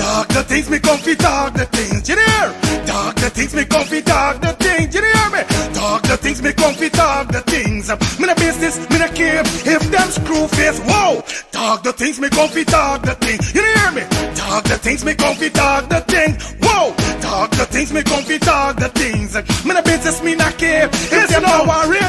Talk the things me come fi talk the things, you hear? Talk the things me come fi talk the things, you hear me? Talk the things me come fi talk the things. Me no business, me no care if them screw face. Whoa! Talk the things me come fi talk the things, you hear me? Talk the things me come fi talk the things. Whoa! Talk the things me come fi talk the things. Me no business, me no care if them no worry.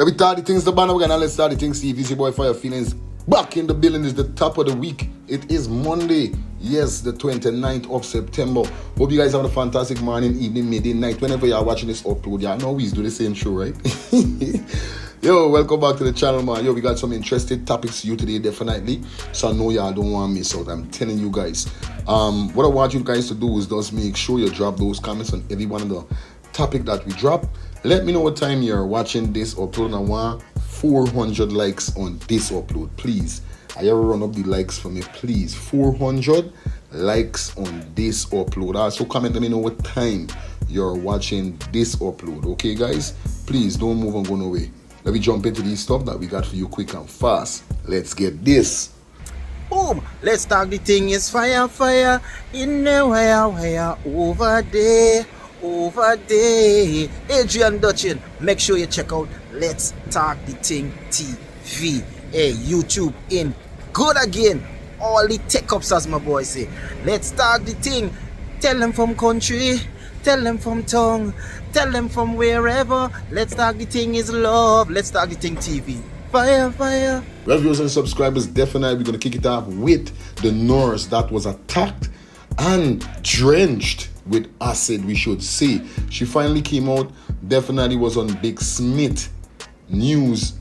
Every time the things the banner, we're gonna let's start the things. See if easy boy fire feelings back in the building. Is the top of the week. It is Monday, yes, the 29th of September. Hope you guys have a fantastic morning, evening, midday, night. Whenever you're watching this upload, yeah, I know we do the same show, right? Yo, welcome back to the channel, man. Yo, we got some interesting topics for you today, definitely. So I know y'all don't want to miss out. I'm telling you guys. What I want you guys to do is just make sure you drop those comments on every one of the topic that we drop. Let me know what time you're watching this upload. I want 400 likes on this upload, please. I ever run up the likes for me, please. 400 likes on this upload. Also comment, let me know what time you're watching this upload. Okay, guys? Please don't move and go nowhere. Let me jump into these stuff that we got for you quick and fast. Let's get this. Boom! Let's talk the thing is fire, fire in the wire over there. Adrian Dutchin, make sure you check out Let's Talk the Thing TV. Hey, YouTube in good again. All the tech ups, as my boy say. Let's talk the thing. Tell them from country, tell them from tongue, tell them from wherever. Let's talk the thing is love. Let's talk the thing TV. Fire, fire. Well, viewers and subscribers, definitely we're going to kick it off with the nurse that was attacked and drenched with acid, we should say. She finally came out. Definitely was on Big Smith News,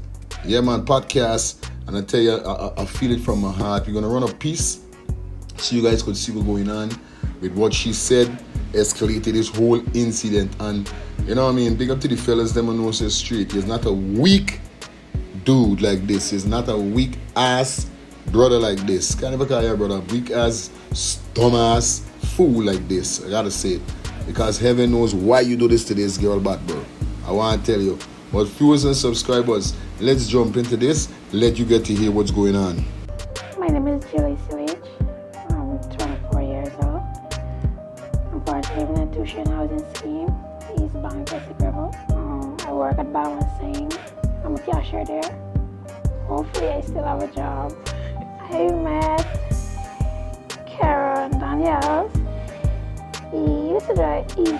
yeah man, podcast. And I tell you, I feel it from my heart. We're gonna run a piece so you guys could see what's going on with what she said. Escalated this whole incident, and you know what I mean, big up to the fellas, them on North Street. He's not a weak dude like this. He's not a weak ass brother like this. Can't ever call your brother weak ass, dumbass fool like this. I gotta say it, because heaven knows why you do this to this girl back, bro. I want to tell you. But viewers and subscribers, let's jump into this. Let you get to hear what's going on. My name is Julie Sewage. I'm 24 years old. I'm part of an tuition housing scheme, East Bank, West River. I work at Balancing. I'm a cashier there. Hopefully I still have a job. I met Karen Daniels. He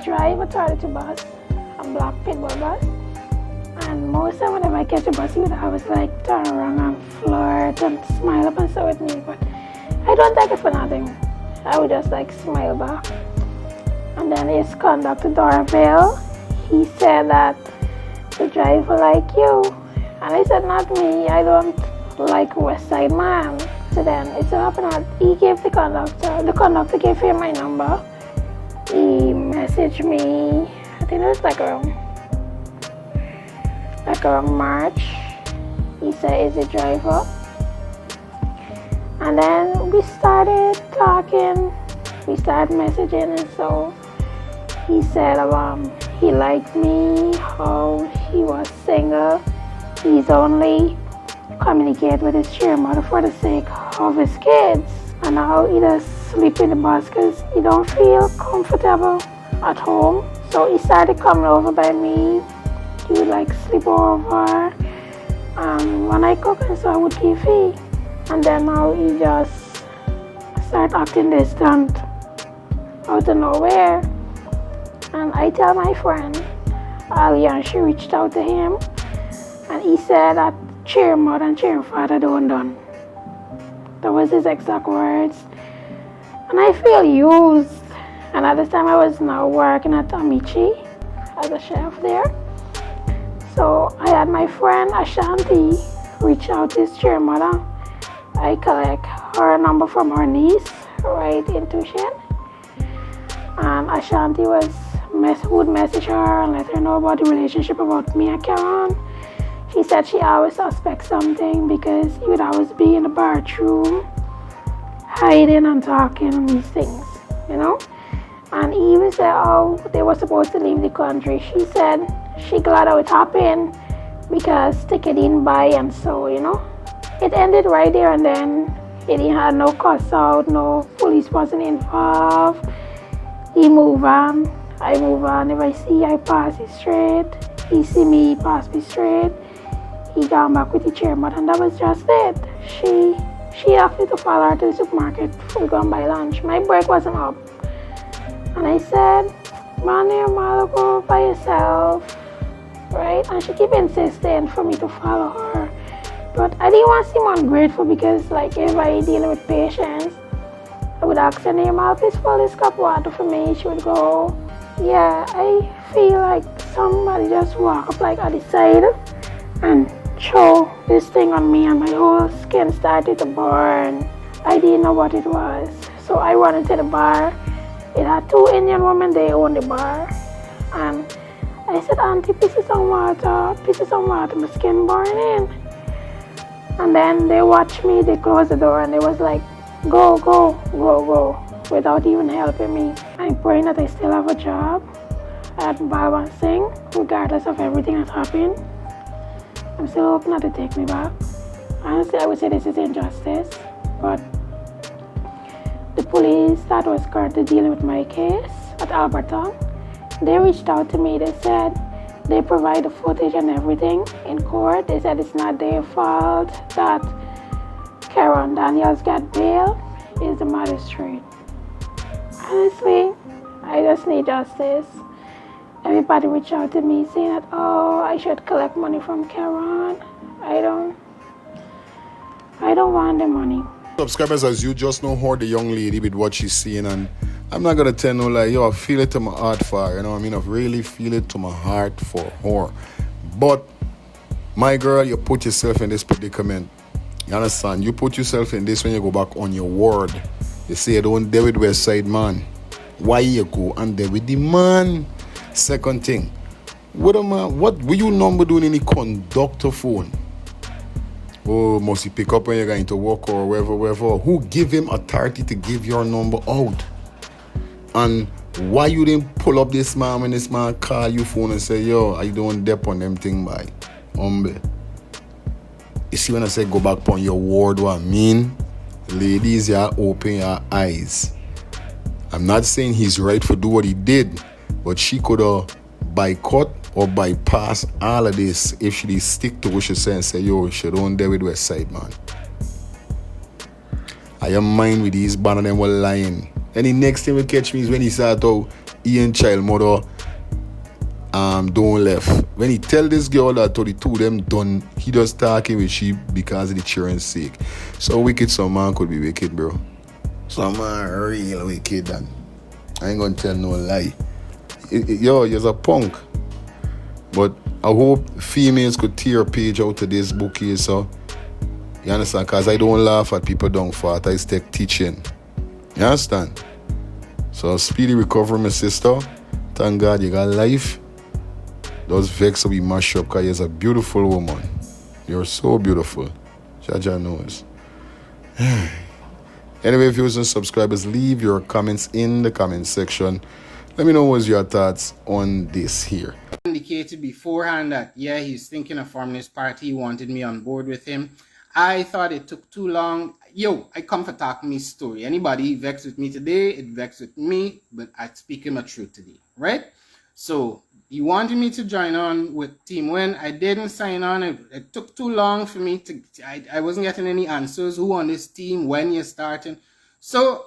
drive a 32 bus, a black pitbull bus. And most of the time whenever I catch a bus, he would always like turn around and flirt and smile up and so with me. But I don't take it for nothing. I would just like smile back. And then his conductor doorbell, he said that the driver like you. And I said, not me, I don't like West Side man. So then it so happened that he gave the conductor gave him my number. He messaged me, I think it was like around March. He said, is the driver? And then we started talking, we started messaging, and so he said he liked me, how he was single. He's only communicate with his chairmother for the sake of his kids. And now he does sleep in the bus because he don't feel comfortable at home. So he started coming over by me. He would like sleep over. When I cook, and so I would give him. And then now he just started acting distant out of nowhere. And I tell my friend Alia, and she reached out to him. And he said that chair mother and chair father don't done. That was his exact words. And I feel used. And at this time I was now working at Amici as a chef there. So I had my friend Ashanti reach out to his chair mother. I collect her number from her niece, right in tuition. And Ashanti would message her and let her know about the relationship about me and Karen. She said she always suspects something because he would always be in the bathroom hiding and talking and these things, you know. And he even said, oh, they were supposed to leave the country. She said she glad I would hop in because ticket didn't buy, and so it ended right there and then. It had no cuss out, no police wasn't involved. He move on, I move on. If I see, I pass it straight. He see me, he pass me straight. He gone back with the chairman, and that was just it. She asked me to follow her to the supermarket for go and buy lunch. My break wasn't up. And I said, man, your mother go by yourself, right? And she keep insisting for me to follow her. But I didn't want to seem ungrateful because, like, if I dealing with patients, I would ask her, your mom, please fill this cup of water for me. She would go, yeah, I feel like somebody just walk up like at the side and throw this thing on me, and my whole skin started to burn. I didn't know what it was. So I went into the bar. It had 2 Indian women, they owned the bar. And I said, Auntie, please some water, my skin burning. And then they watched me, they closed the door, and they was like, go, go, go, go, without even helping me. I'm praying that I still have a job at Bar and Sing, regardless of everything that's happened. I'm still hoping that they take me back. Honestly, I would say this is injustice, but the police that was currently dealing with my case at Alberton, they reached out to me. They said they provide the footage and everything in court. They said it's not their fault that Karen Daniels got bail. It's the magistrate. Honestly, I just need justice. Everybody reached out to me saying that, oh, I should collect money from Karen. I don't want the money. Subscribers, as you just know her, the young lady, with what she's seeing, and I'm not gonna tell no lie, yo, I feel it to my heart for her, you know what I mean? I really feel it to my heart for her. But my girl, you put yourself in this predicament. You understand? You put yourself in this when you go back on your word. You say you don't deal with West Side man. Why you go and deal with the man? Second thing, what will you number doing in the conductor phone? Oh, must he pick up when you're going to work or wherever? Who give him authority to give your number out? And why you didn't pull up this man when this man call you phone and say, yo, I don't dep on them thing by humble. You see when I say go back on your word, what I mean? Ladies, you open your eyes. I'm not saying he's right for do what he did, but she could have boycott or bypass all of this if she did stick to what she said and say, yo, she don't deal with West Side, man. I am mind with these band and them were lying. And the next thing will catch me is when he start out, he and child mother don't left. When he tell this girl that to the two of them done, he just talking with she because of the children's sake. So wicked some man could be wicked, bro. Some man real wicked, and I ain't gonna tell no lie. Yo, you're a punk. But I hope females could tear a page out of this book here, so you understand? Because I don't laugh at people down fat. I stick teaching. You understand? So speedy recovery, my sister. Thank God you got life. Those vex will be mashed up because you're a beautiful woman. You're so beautiful. Jaja knows. Anyway, viewers and subscribers, leave your comments in the comment section. Let me know what's your thoughts on this here. Indicated beforehand that, yeah, he's thinking of forming his party. He wanted me on board with him. I thought it took too long. Yo, I come for talking me story. Anybody vexed with me today, it vexed with me, but I speak my truth today, right? So, he wanted me to join on with Team Win. I didn't sign on. It took too long for me to, I wasn't getting any answers. Who on this team, when you're starting. So,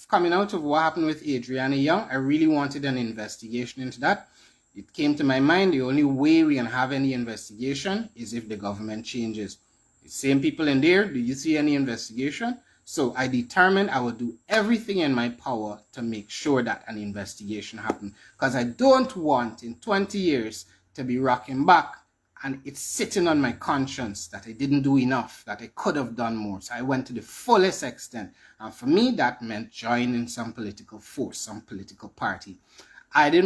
coming out of what happened with Adriana Young, I really wanted an investigation into that. It came to my mind, the only way we can have any investigation is if the government changes. The same people in there, do you see any investigation? So I determined I would do everything in my power to make sure that an investigation happened. Because I don't want in 20 years to be rocking back and it's sitting on my conscience that I didn't do enough, that I could have done more. So I went to the fullest extent. And for me, that meant joining some political force, some political party. I'd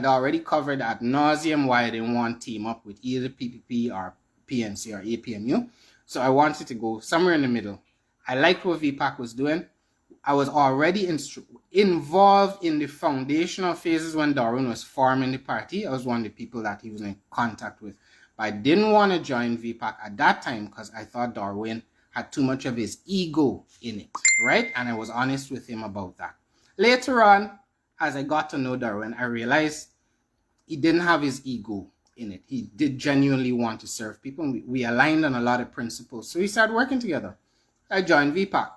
already covered ad nauseum why I didn't want to team up with either PPP or PNC or APMU. So I wanted to go somewhere in the middle. I liked what VPAC was doing. I was already involved in the foundational phases when Darwin was forming the party. I was one of the people that he was in contact with. But I didn't want to join VPAC at that time because I thought Darwin had too much of his ego in it, right? And I was honest with him about that. Later on, as I got to know Darwin, I realized he didn't have his ego in it. He did genuinely want to serve people. We aligned on a lot of principles. So we started working together. I joined VPAC.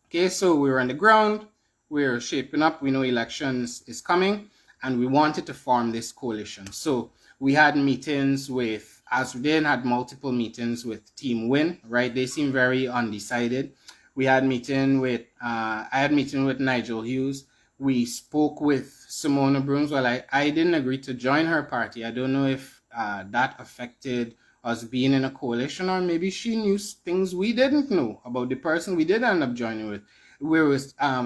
Okay, so we were on the ground. We were shaping up. We know elections is coming. And we wanted to form this coalition. So we had meetings with, Asruddin had multiple meetings with Team Win, right? They seem very undecided. We had meeting with, I had meeting with Nigel Hughes. We spoke with Simona Brooms. Well, I didn't agree to join her party. I don't know if that affected us being in a coalition, or maybe she knew things we didn't know about the person we did end up joining with. We were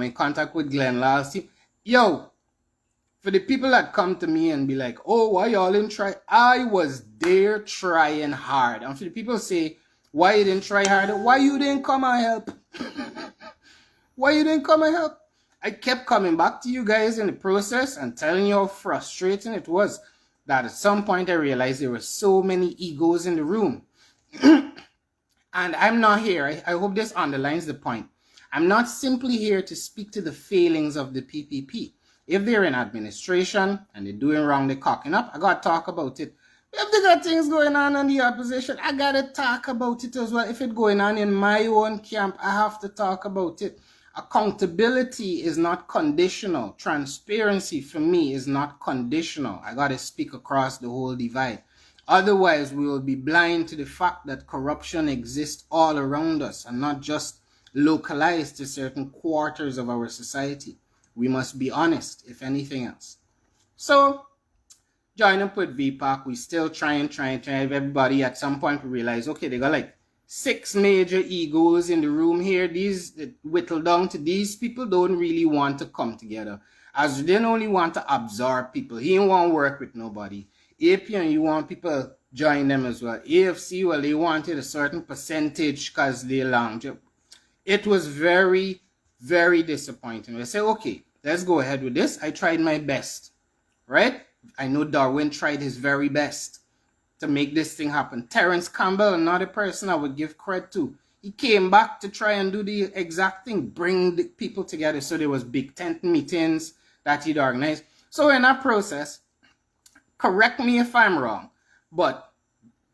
in contact with Glenn Lyle's team. Yo, for the people that come to me and be like, oh, why y'all didn't try? I was there trying hard. And for the people say, why you didn't try harder? Why you didn't come and help? Why you didn't come and help? I kept coming back to you guys in the process and telling you how frustrating it was that at some point I realized there were so many egos in the room. And I'm not here. I hope this underlines the point. I'm not simply here to speak to the failings of the PPP. If they're in administration and they're doing wrong, they're cocking up, I got to talk about it. If they got things going on in the opposition, I got to talk about it as well. If it's going on in my own camp, I have to talk about it. Accountability is not conditional. Transparency for me is not conditional. I got to speak across the whole divide. Otherwise, we will be blind to the fact that corruption exists all around us and not just localized to certain quarters of our society. We must be honest, if anything else. So, join up with VPAC. We still trying. Everybody at some point we realize, okay, they got like 6 major egos in the room here. These whittle down to these people don't really want to come together. As they don't only want to absorb people. He don't want to work with nobody. APN, you want people join them as well. AFC, well, they wanted a certain percentage because they lounge. It was very, very disappointing. I said, okay, let's go ahead with this. I tried my best, right? I know Darwin tried his very best to make this thing happen. Terence Campbell, another person I would give credit to. He came back to try and do the exact thing, bring the people together. So there was big tent meetings that he'd organized. So in that process, correct me if I'm wrong, but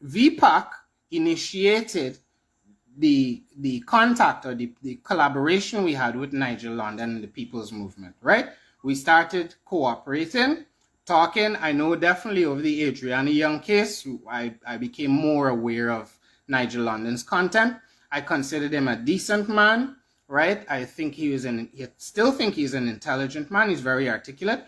VPAC initiated the contact or the collaboration we had with Nigel London and the People's Movement, right? We started cooperating, talking. I know definitely over the Adriana Young case, I became more aware of Nigel London's content. I considered him a decent man, right? I think I still think he's an intelligent man. He's very articulate.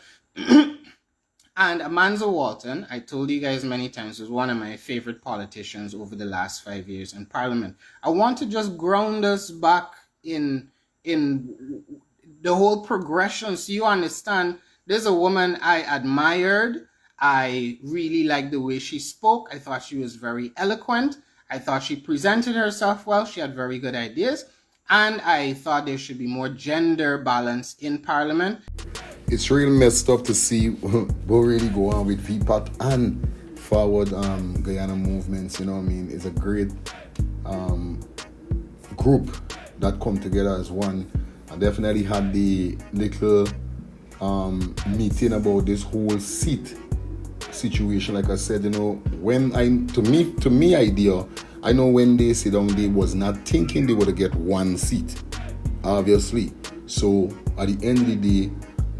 And Amanzo Walton, I told you guys many times, was one of my favorite politicians over the last 5 years in Parliament. I want to just ground us back in the whole progression so you understand there's a woman I admired. I really liked the way she spoke. I thought she was very eloquent. I thought she presented herself well. She had very good ideas. And I thought there should be more gender balance in Parliament. It's really messed up to see what really go on with VPAC and Forward Guyana movements. You know what I mean? It's a great group that come together as one. I definitely had the little meeting about this whole seat situation. Like I said, you know, when to me idea, I know when they sit down, they was not thinking they would get one seat, obviously. So at the end of the day,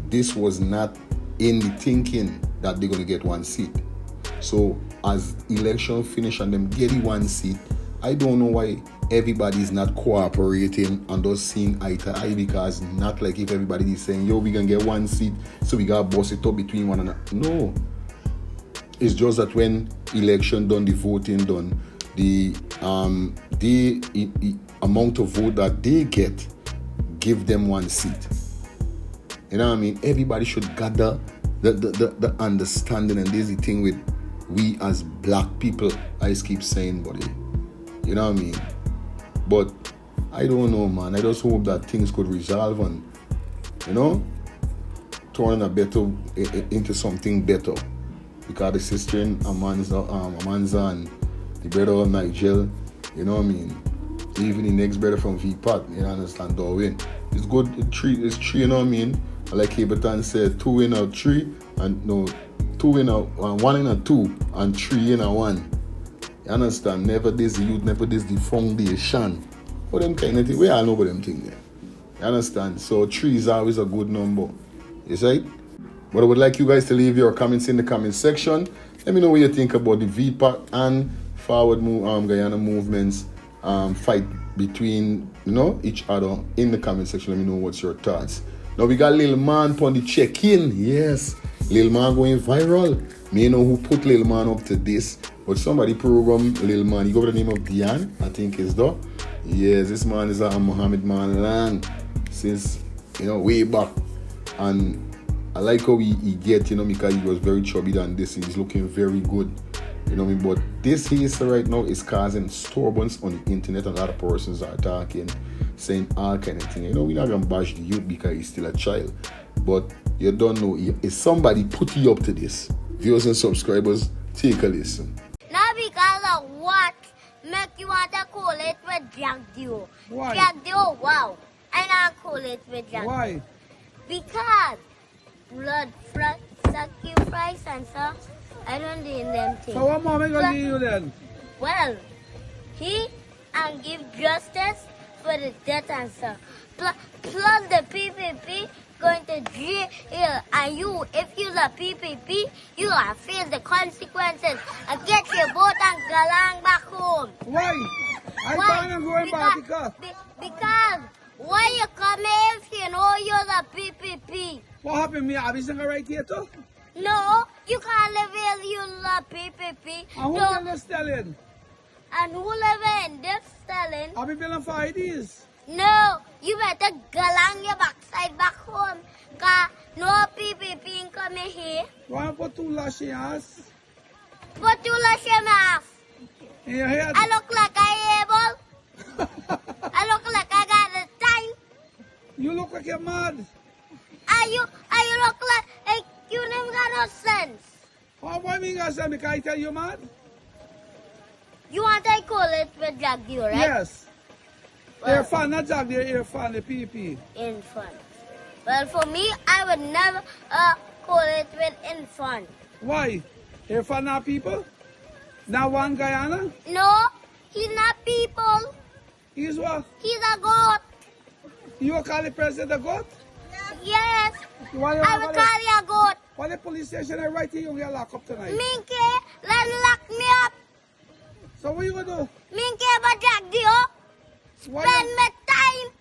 this was not in the thinking that they're going to get one seat. So as election finish and them getting one seat, I don't know why everybody's not cooperating and just seeing eye to eye, because not like if everybody is saying, yo, we can get one seat, so we got to bust it up between one another. No. It's just that when election done, the voting done, the amount of vote that they get, give them one seat. You know what I mean? Everybody should gather the understanding, and there's the thing with we as black people, I just keep saying, buddy. You know what I mean? But I don't know, man. I just hope that things could resolve and, you know, turn into something better. because the sister in Amanza and the brother of Nigel, you know what I mean? Even the next brother from V-Pat, you understand, Darwin. It's good, it's three, you know what I mean? Like Ableton said, 2 in a 3, and no, 2 in a 1 in a 2, and 3 in a 1. You understand? Never this the youth, never this the foundation. What them kind of thing, we all know what them thing there. You understand? So 3 is always a good number. You see? But I would like you guys to leave your comments in the comment section. Let me know what you think about the VPAC and Forward Guyana movements fight between each other in the comment section. Let me know what's your thoughts. Now we got Lil Man on the check-in. Yes, Lil Man going viral. Me know who put Lil Man up to this, but somebody program Lil Man. He got the name of Dian, I think is though. Yes, this man is a Mohamed man land since way back, and I like how he get because he was very chubby than this. He's looking very good. You know what I mean? But this history right now is causing disturbance on the internet. A lot of persons are talking, saying all kind of things. We're not going to bash the youth because he's still a child. But you don't know if somebody put you up to this. Viewers and subscribers, take a listen. Not because of what make you want to call it with drug deal. Why? Drug deal, wow. I not call it with drug deal. Why? Because blood sacrifice and stuff. I don't do them things. So what Mohamed gonna give you then? Well, he and give justice for the death and stuff. Plus the PPP going to jail, and you, if you're a PPP, you are face the consequences and get your boat and galang back home. Why? I Why? can't go back because Because why you come here if you know you're the PPP? what happened me? Are we singing right here too? No, you can't live here, you love PPP. And who No, can this telling? and who live in this telling? Are we billing for IDs? No, you better galang your backside back home. Cause no PPP coming here. Why put 2 lashes But you let your mouth. in your head? I look like I able. I look like I got the time. You look like you're mad. Are you look like you never got no sense. How why me gonna say me? Can I tell you mad? You want to call it with drug deal, right? Yes. Well, Air fan, not job there, air fan, the PP. in front. Well, for me, I would never call it with in front. Why? Air fan not people? Not one Guyana? No, he's not people. He's what? He's a goat. You will call the president a goat? Yes, Why you I wanna will call call you a goat. Why the police station are right here, you get locked up tonight? Minky, let lock me up. So what you gonna do? Minky, but drug deal. Why Spend you- my time.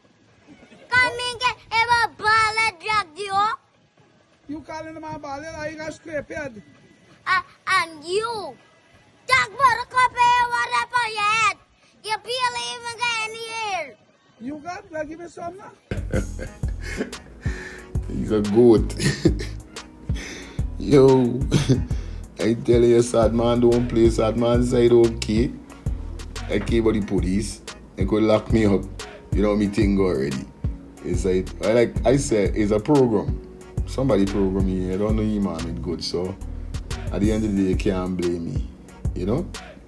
Come Minky, ever ball a drug deal. You calling the man ball, I got scrape head. And you, talk about a copy of what up on your head. You barely even got any hair. You got? Well, give me some now. He's a goat. Yo, I tell you, sad man don't play sad man side, okay? I came by the police, they could lock me up. You know me thing already. It's like I said, it's a program. Somebody program me. I don't know you, man. It's good. So at the end of the day, you can't blame me.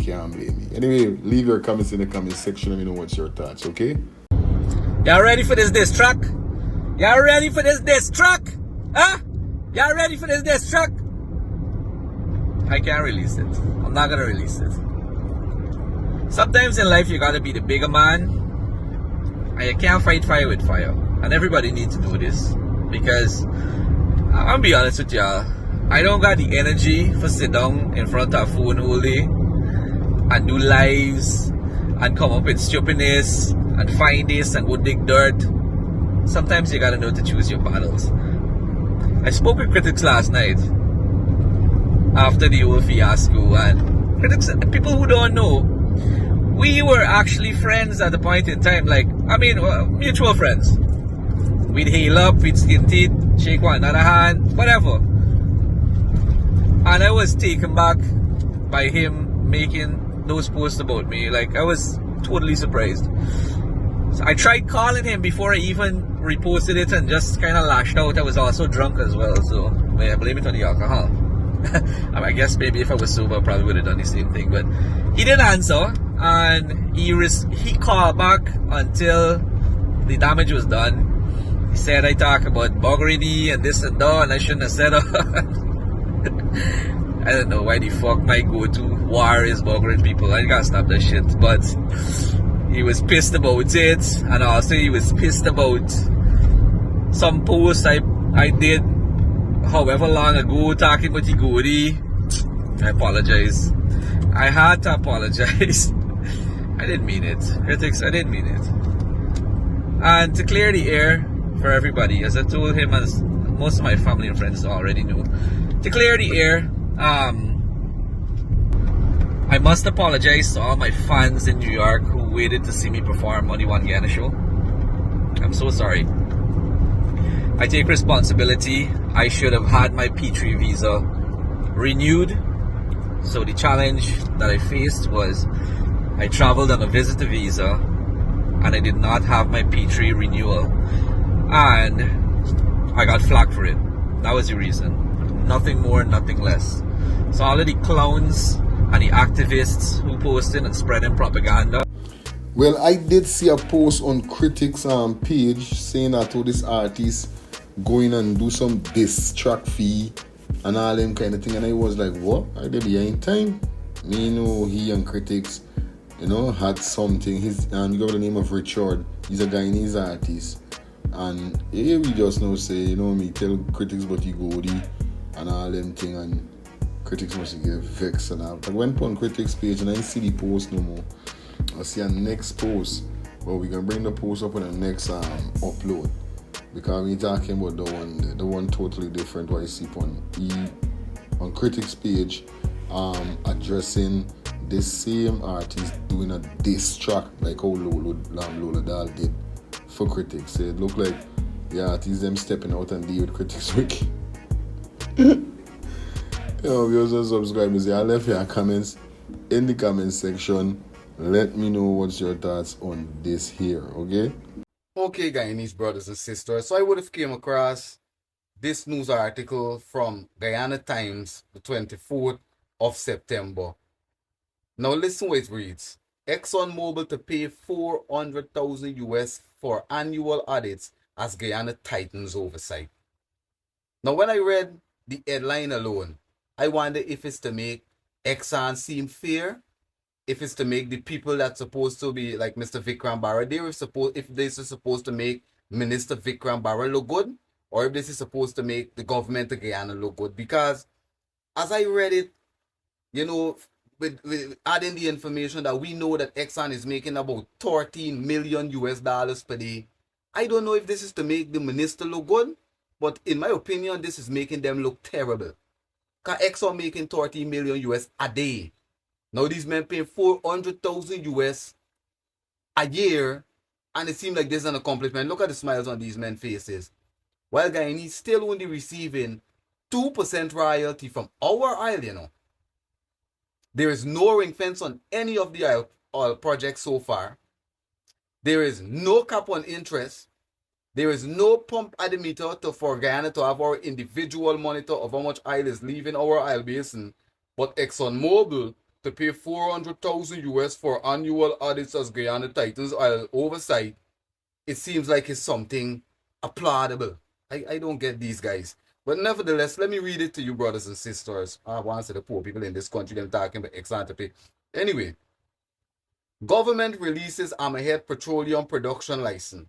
Can't blame me. Anyway, leave your comments in the comment section. Let me know what's your thoughts, okay? Y'all ready for this diss track? Y'all ready for this diss track? Huh? Y'all ready for this diss track? I can't release it. I'm not gonna release it. Sometimes in life you gotta be the bigger man, and you can't fight fire with fire. And everybody needs to know this, because I'm gonna be honest with y'all, I don't got the energy for sit down in front of a phone all day and do lives and come up with stupidness and find this and go dig dirt. Sometimes you gotta know to choose your battles. I spoke with critics last night after the whole fiasco, and critics, people who don't know, we were actually friends at the point in time, mutual friends. We'd hail up, we'd skin teeth, shake one another hand, whatever. And I was taken back by him making those posts about me. I was totally surprised. So I tried calling him before I even reposted it and just kind of lashed out. I was also drunk as well, so I blame it on the alcohol. I guess maybe if I was sober, I probably would have done the same thing. But he didn't answer, and he called back until the damage was done. He said I talk about buggery and this and that, and I shouldn't have said that. I don't know why the fuck my go-to war is buggering people. I gotta stop that shit. But he was pissed about it, and also he was pissed about some post I did however long ago talking about the goodie. I apologize. I had to apologize. I didn't mean it. Critics, I didn't mean it. And to clear the air for everybody, as I told him, as most of my family and friends already knew, to clear the air, I must apologize to all my fans in New York who waited to see me perform on the One Guyana show. I'm so sorry. I take responsibility. I should have had my P3 visa renewed. So the challenge that I faced was I traveled on a visitor visa and I did not have my P3 renewal. And I got flagged for it. That was the reason. Nothing more, nothing less. So all of the clowns and the activists who posted and spreading propaganda. Well, I did see a post on Critics page saying that all these artists going and do some diss track fee and all them kind of thing, and I was like, what? Are they behind time? Me know he and Critics, had something. You got the name of Richard. He's a Guyanese artist, and here we just now say, me tell Critics about you goodie and all them thing, and Critics must get vexed and all. I went on Critics page and I see the post no more. I see a next post, but we can bring the post up on the next upload, because we're talking about the one totally different what I see on Critics page, addressing this same artist doing a diss track like how Lola Dahl did for Critics. So it looked like the artists them stepping out and deal with Critics week. Viewers and subscribers, I left your comments in the comment section. Let me know what's your thoughts on this here, okay? Okay, Guyanese brothers and sisters, so I would have came across this news article from Guyana Times, the 24th of September. Now listen what it reads. ExxonMobil to pay 400,000 US for annual audits as Guyana tightens oversight. Now when I read the headline alone, I wonder if it's to make Exxon seem fair, if it's to make the people that's supposed to be like Mr. Vikram Barra, if this is supposed to make Minister Vikram Barra look good, or if this is supposed to make the government of Guyana look good. Because as I read it, with adding the information that we know that Exxon is making about 13 million US dollars per day, I don't know if this is to make the minister look good, but in my opinion, this is making them look terrible. Because Exxon making 13 million US a day. Now these men pay 400,000 US a year, and it seems like this is an accomplishment. Look at the smiles on these men's faces. While Guyanese still only receiving 2% royalty from our oil, There is no ring fence on any of the oil projects so far. There is no cap on interest. There is no pump at the meter for Guyana to have our individual monitor of how much oil is leaving our oil basin. But ExxonMobil to pay 400,000 US for annual audits as Guyana tightens oil oversight, it seems like it's something applaudable. I don't get these guys. But nevertheless, let me read it to you, brothers and sisters. I want to say the poor people in this country, them talking about Exxon to pay. Anyway, government releases Hammerhead Petroleum Production License.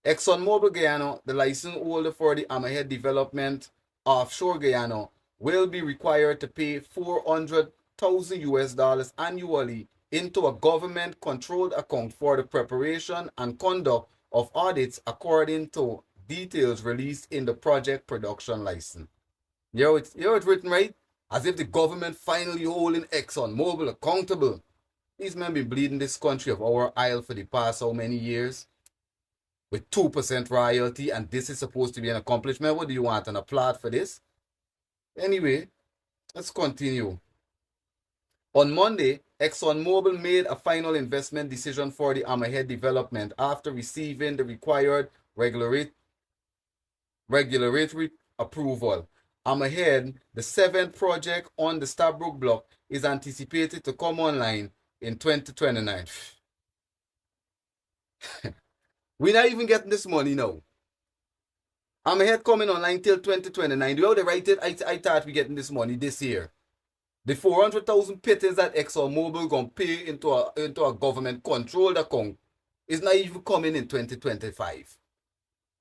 ExxonMobil Guyana, the license holder for the Hammerhead development offshore Guyana, will be required to pay 400,000 US dollars annually into a government-controlled account for the preparation and conduct of audits according to details released in the project production license. It's written right? As if the government finally holding ExxonMobil accountable. These men been bleeding this country of our oil for the past how many years? With 2% royalty, and this is supposed to be an accomplishment. What do you want, an applaud for this? Anyway, let's continue. On Monday, ExxonMobil made a final investment decision for the Hammerhead development after receiving the required regulatory approval. I'm ahead. The 7th project on the Stabroek block is anticipated to come online in 2029. We're not even getting this money now. I'm ahead coming online till 2029. The way they write it, I thought we getting this money this year. The 400,000 pittance that ExxonMobil gonna pay into a government controlled account is not even coming in 2025.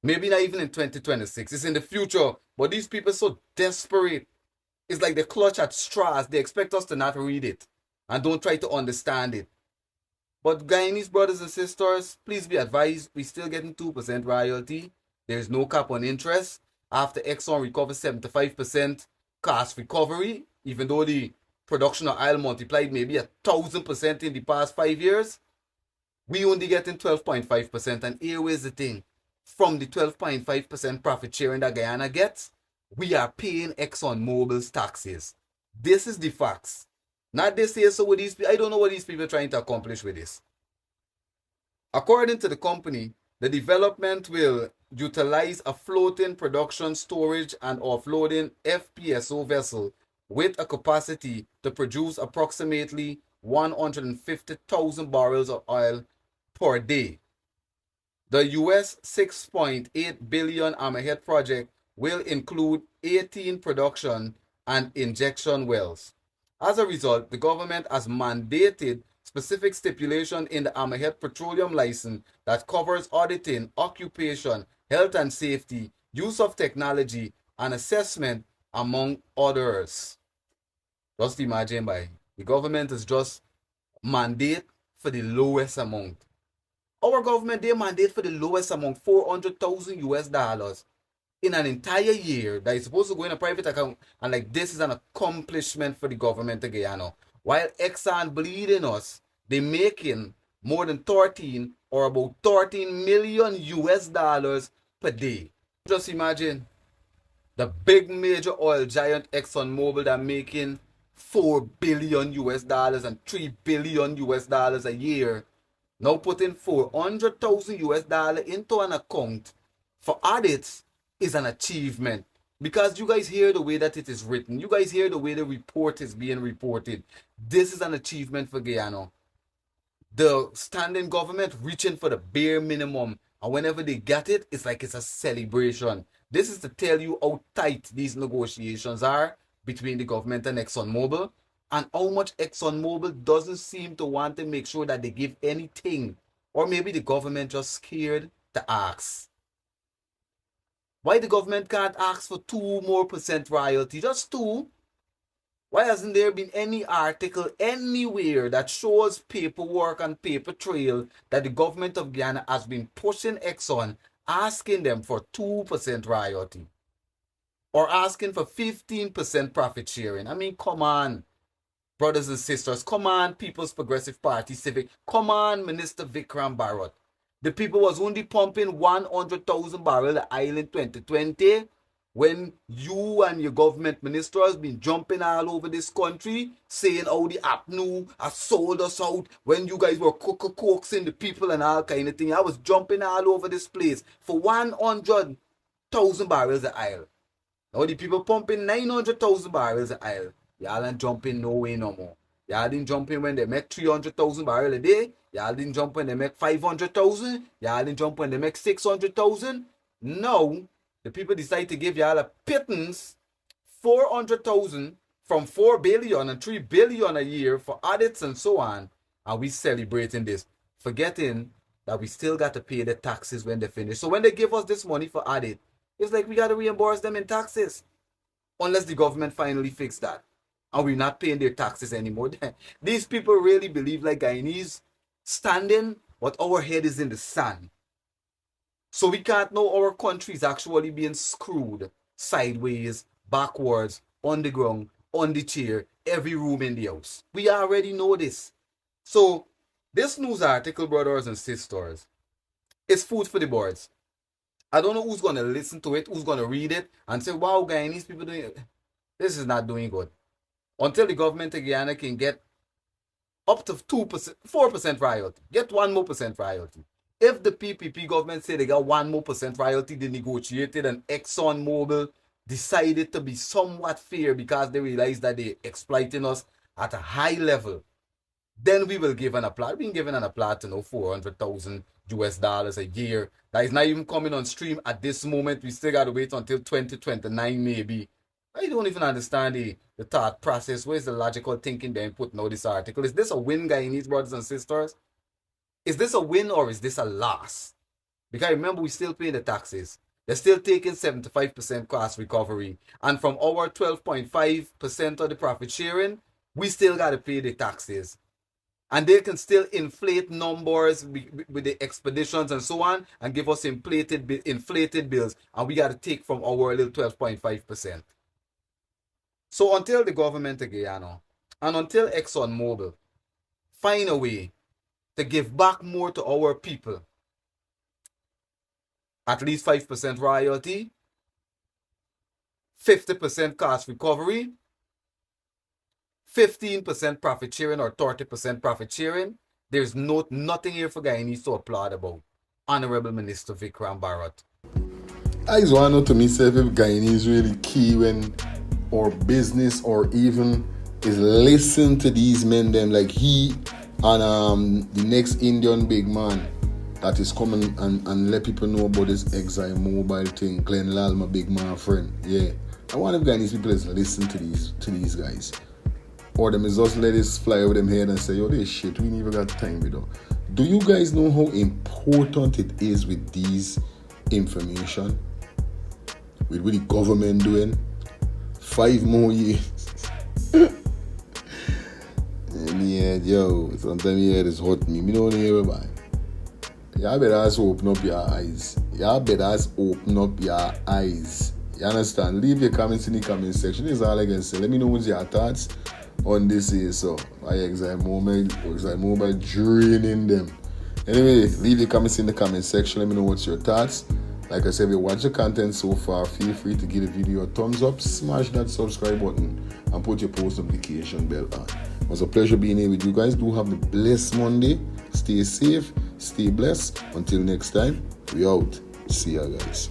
Maybe not even in 2026. It's in the future. But these people are so desperate. It's like they clutch at straws. They expect us to not read it and don't try to understand it. But Guyanese brothers and sisters, please be advised, we're still getting 2% royalty. There's no cap on interest. After Exxon recovers 75% cost recovery, even though the production of oil multiplied maybe 1,000% in the past 5 years, we only getting 12.5%. And here is the thing. From the 12.5% profit sharing that Guyana gets, we are paying ExxonMobil's taxes. This is the facts. Not this here, so with these, I don't know what these people are trying to accomplish with this. According to the company, the development will utilize a floating production, storage, and offloading FPSO vessel with a capacity to produce approximately 150,000 barrels of oil per day. The US $6.8 billion Hammerhead project will include 18 production and injection wells. As a result, the government has mandated specific stipulation in the Hammerhead Petroleum License that covers auditing, occupation, health and safety, use of technology, and assessment, among others. Just imagine, the government is just mandate for the lowest amount. Our government, they mandate for the lowest amount, 400,000 US dollars in an entire year that is supposed to go in a private account. And like, this is an accomplishment for the government of Guyana. While Exxon bleeding us, they making more than 13 or about 13 million US dollars per day. Just imagine the big major oil giant ExxonMobil that making 4 billion US dollars and 3 billion US dollars a year. Now putting 400,000 US dollars into an account for audits is an achievement. Because you guys hear the way that it is written. You guys hear the way the report is being reported. This is an achievement for Guyana. The standing government reaching for the bare minimum. And whenever they get it, it's like it's a celebration. This is to tell you how tight these negotiations are between the government and ExxonMobil. And how much ExxonMobil doesn't seem to want to make sure that they give anything. Or maybe the government just scared to ask. Why the government can't ask for 2% more royalty? Just 2. Why hasn't there been any article anywhere that shows paperwork and paper trail that the government of Guyana has been pushing Exxon, asking them for 2% royalty? Or asking for 15% profit sharing? I mean, come on, brothers and sisters. Come on, People's Progressive Party Civic. Come on, Minister Vikram Bharat. The people was only pumping 100,000 barrels of oil in 2020 when you and your government ministers been jumping all over this country saying how the APNU has sold us out when you guys were coaxing the people and all kind of thing. I was jumping all over this place for 100,000 barrels of oil. Now the people pumping 900,000 barrels of oil. Y'all ain't jumping no way no more. Y'all didn't jump in when they make 300,000 barrels a day. Y'all didn't jump when they make 500,000. Y'all didn't jump when they make 600,000. Now, the people decide to give y'all a pittance, 400,000 from 4 billion and 3 billion a year for audits and so on. And we celebrating this, forgetting that we still got to pay the taxes when they finish. So when they give us this money for audit, it's like we got to reimburse them in taxes. Unless the government finally fix that. And we're not paying their taxes anymore. These people really believe like Guyanese standing, but our head is in the sand. So we can't know our country is actually being screwed sideways, backwards, on the ground, on the chair, every room in the house. We already know this. So this news article, brothers and sisters, is food for the birds. I don't know who's going to listen to it, who's going to read it, and say, wow, Guyanese people doing it. This is not doing good. Until the government of Guyana can get up to 2%, 4% royalty. Get 1% more royalty. If the PPP government say they got 1% more royalty, they negotiated and ExxonMobil decided to be somewhat fair because they realize that they're exploiting us at a high level, then we will give an applause. We've been given an applause to $400,000 a year. That is not even coming on stream at this moment. We still got to wait until 2029 maybe. I don't even understand the thought process. Where's the logical thinking behind putting out this article? Is this a win, Guyanese brothers and sisters? Is this a win or is this a loss? Because remember, we still paying the taxes. They're still taking 75% cost recovery. And from our 12.5% of the profit sharing, we still got to pay the taxes. And they can still inflate numbers with the expeditions and so on and give us inflated bills. And we got to take from our little 12.5%. So until the government of Guyana and until ExxonMobil find a way to give back more to our people, at least 5% royalty, 50% cost recovery, 15% profit sharing or 30% profit sharing, there's nothing here for Guyanese to applaud about. Honorable Minister Vikram Bharat. I just want to know to myself if Guyanese really key when or business or even is listen to these men them like he and the next Indian big man that is coming and let people know about this Exile Mobile thing. Glenn Lal, my big man friend. Yeah. I want if Guyanese people is listen to these guys. Or them is just let this fly over them head and say, yo, this shit, we never got time with it. Do you guys know how important it is with these information? With what the government doing? 5 more years. Yeah, yo, sometimes your head is hot me. Me don't hear about. Y'all better ask open up your eyes. Y'all better ask open up your eyes. You understand? Leave your comments in the comment section. This is all I can say. Let me know what's your thoughts on this here. So, my Exile Mobile draining them. Anyway, leave your comments in the comment section. Let me know what's your thoughts. Like I said, if you watch the content so far, feel free to give the video a thumbs up, smash that subscribe button, and put your post notification bell on. It was a pleasure being here with you guys. Do have a blessed Monday. Stay safe, stay blessed. Until next time, we out. See ya, guys.